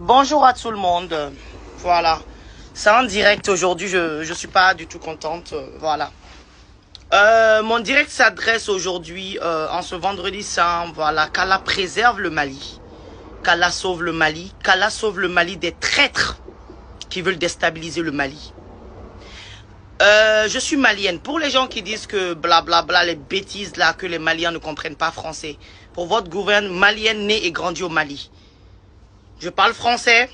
Bonjour à tout le monde. Voilà. C'est en direct aujourd'hui. Je suis pas du tout contente. Voilà. Mon direct s'adresse aujourd'hui, en ce vendredi saint. Voilà. Qu'Allah préserve le Mali. Qu'Allah sauve le Mali. Qu'Allah sauve le Mali des traîtres qui veulent déstabiliser le Mali. Je suis malienne. Pour les gens qui disent que blablabla, les bêtises là, que les Maliens ne comprennent pas français. Pour votre gouvernement, malienne née et grandie au Mali. Je parle français,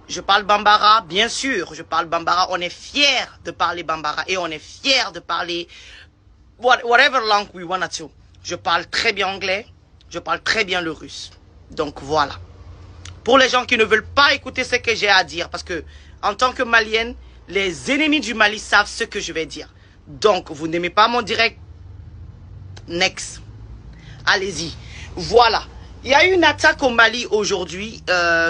je parle bambara, bien sûr, je parle bambara. On est fiers de parler bambara et on est fiers de parler whatever langue we wanna to. Je parle très bien anglais, je parle très bien le russe. Donc voilà. Pour les gens qui ne veulent pas écouter ce que j'ai à dire, parce que en tant que malienne, les ennemis du Mali savent ce que je vais dire. Donc vous n'aimez pas mon direct, next. Allez-y. Voilà. Il y a eu une attaque au Mali aujourd'hui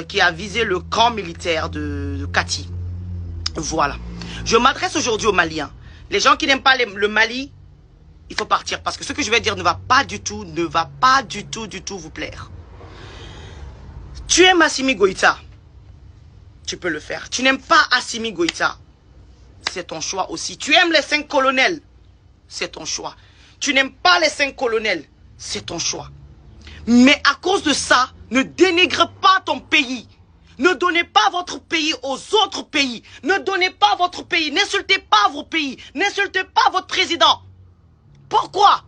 qui a visé le camp militaire de Kati. Voilà. Je m'adresse aujourd'hui aux Maliens. Les gens qui n'aiment pas le Mali, il faut partir. Parce que ce que je vais dire ne va pas du tout vous plaire. Tu aimes Assimi Goïta, tu peux le faire. Tu n'aimes pas Assimi Goïta, c'est ton choix aussi. Tu aimes les 5 colonels, c'est ton choix. Tu n'aimes pas les 5 colonels, c'est ton choix. Mais à cause de ça, ne dénigre pas ton pays. Ne donnez pas votre pays aux autres pays. Ne donnez pas votre pays. N'insultez pas vos pays. N'insultez pas votre président. Pourquoi?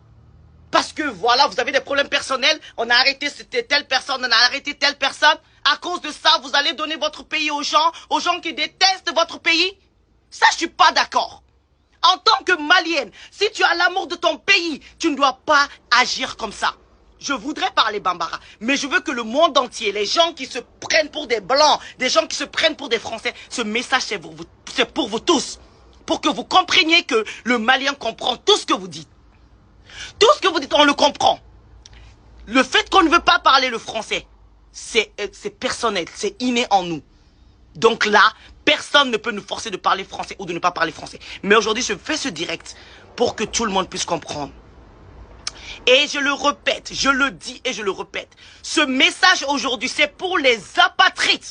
Parce que voilà, vous avez des problèmes personnels. On a arrêté telle personne, on a arrêté telle personne. À cause de ça, vous allez donner votre pays aux gens qui détestent votre pays. Ça, je suis pas d'accord. En tant que Malienne, si tu as l'amour de ton pays, tu ne dois pas agir comme ça. Je voudrais parler bambara, mais je veux que le monde entier, les gens qui se prennent pour des blancs, des gens qui se prennent pour des français, ce message c'est pour vous tous. Pour que vous compreniez que le Malien comprend tout ce que vous dites. Tout ce que vous dites, on le comprend. Le fait qu'on ne veut pas parler le français, c'est personnel, c'est inné en nous. Donc là, personne ne peut nous forcer de parler français ou de ne pas parler français. Mais aujourd'hui, je fais ce direct pour que tout le monde puisse comprendre. Et je le répète, je le dis et je le répète. Ce message aujourd'hui, c'est pour les apatrides.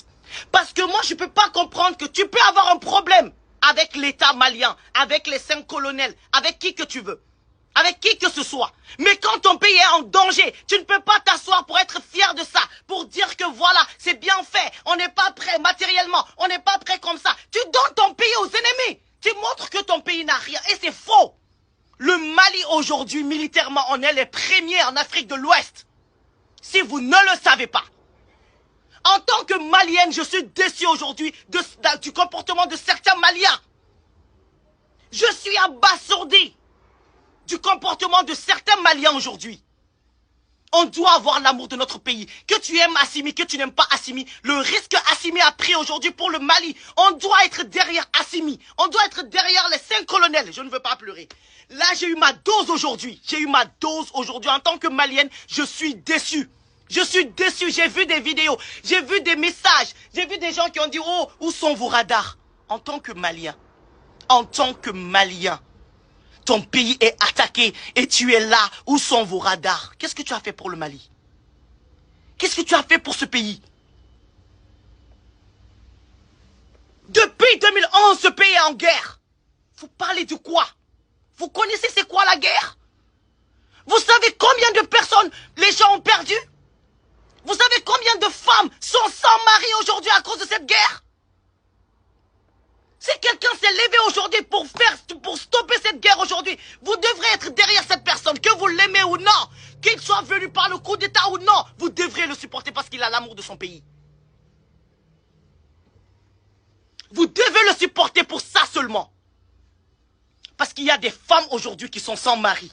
Parce que moi, je ne peux pas comprendre que tu peux avoir un problème avec l'État malien, avec les 5 colonels, avec qui que tu veux. Avec qui que ce soit. Mais quand ton pays est en danger, tu ne peux pas t'asseoir pour être fier de ça. Pour dire que voilà, c'est bien fait. On n'est pas prêt matériellement. On n'est pas prêt comme ça. Tu donnes ton pays aux ennemis. Tu montres que ton pays n'a rien. Et c'est faux. Le Mali aujourd'hui, militairement, on est les premiers en Afrique de l'Ouest. Si vous ne le savez pas. En tant que Malienne, je suis déçue aujourd'hui du comportement de certains Maliens. Je suis abasourdi du comportement de certains Maliens aujourd'hui. On doit avoir l'amour de notre pays. Que tu aimes Assimi, que tu n'aimes pas Assimi. Le risque Assimi a pris aujourd'hui pour le Mali. On doit être derrière Assimi. On doit être derrière les 5 colonels. Je ne veux pas pleurer. Là, j'ai eu ma dose aujourd'hui. J'ai eu ma dose aujourd'hui. En tant que Malienne, je suis déçue. Je suis déçue. J'ai vu des vidéos. J'ai vu des messages. J'ai vu des gens qui ont dit, oh, où sont vos radars? En tant que Malien. En tant que Malien. Ton pays est attaqué et tu es là. Où sont vos radars? Qu'est-ce que tu as fait pour le Mali? Qu'est-ce que tu as fait pour ce pays? Depuis 2011, ce pays est en guerre. Vous parlez de quoi? Vous connaissez c'est quoi la guerre? Vous savez combien de personnes les gens ont perdu? Vous savez combien de femmes sont sans mari aujourd'hui à cause de cette guerre? Si quelqu'un s'est levé aujourd'hui pour stopper cette guerre aujourd'hui, vous devrez être derrière cette personne, que vous l'aimez ou non, qu'il soit venu par le coup d'État ou non, vous devrez le supporter parce qu'il a l'amour de son pays. Vous devez le supporter pour ça seulement. Parce qu'il y a des femmes aujourd'hui qui sont sans mari.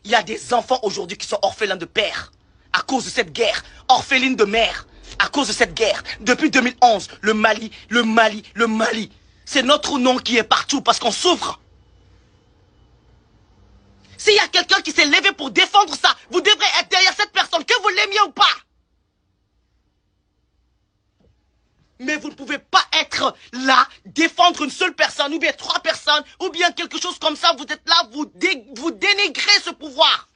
Il y a des enfants aujourd'hui qui sont orphelins de père à cause de cette guerre, orphelines de mère à cause de cette guerre. Depuis 2011, le Mali. C'est notre nom qui est partout parce qu'on souffre. S'il y a quelqu'un qui s'est levé pour défendre ça, vous devrez être derrière cette personne, que vous l'aimiez ou pas. Mais vous ne pouvez pas être là, défendre une seule personne, ou bien 3 personnes, ou bien quelque chose comme ça. Vous êtes là, vous dénigrez ce pouvoir.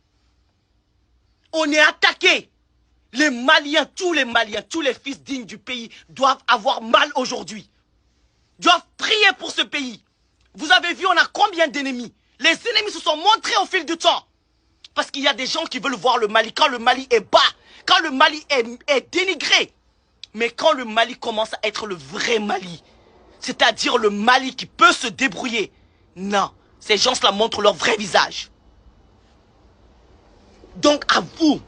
On est attaqué. Les Maliens, tous les fils dignes du pays doivent avoir mal aujourd'hui. Doivent prier pour ce pays. Vous avez vu, on a combien d'ennemis? Les ennemis se sont montrés au fil du temps. Parce qu'il y a des gens qui veulent voir le Mali quand le Mali est bas, quand le Mali est dénigré. Mais quand le Mali commence à être le vrai Mali, c'est-à-dire le Mali qui peut se débrouiller, non, ces gens-là montrent leur vrai visage. Donc à vous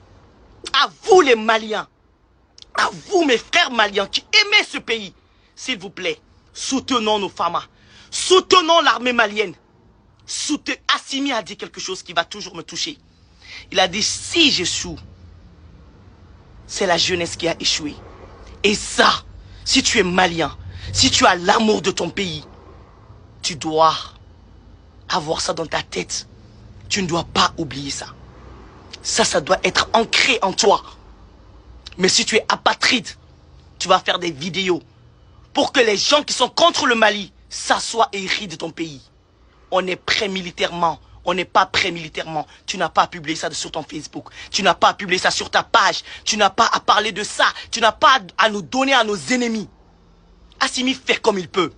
les Maliens, à vous mes frères maliens qui aimez ce pays, s'il vous plaît, soutenons nos FAMA, soutenons l'armée malienne. Assimi a dit quelque chose qui va toujours me toucher. Il a dit, si j'échoue, c'est la jeunesse qui a échoué. Et ça, si tu es malien, si tu as l'amour de ton pays, tu dois avoir ça dans ta tête. Tu ne dois pas oublier ça. Ça doit être ancré en toi. Mais si tu es apatride, tu vas faire des vidéos pour que les gens qui sont contre le Mali s'assoient et rient de ton pays. On est prêt militairement. On n'est pas prêt militairement. Tu n'as pas à publier ça sur ton Facebook. Tu n'as pas à publier ça sur ta page. Tu n'as pas à parler de ça. Tu n'as pas à nous donner à nos ennemis. Assimi fait comme il peut.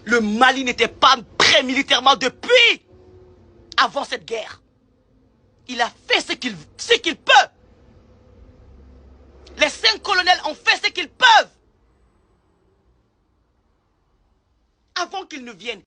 Le Mali n'était pas prêt militairement depuis avant cette guerre. Il a fait ce qu'il peut. Les 5 colonels ont fait ce qu'ils peuvent. Avant qu'ils ne viennent.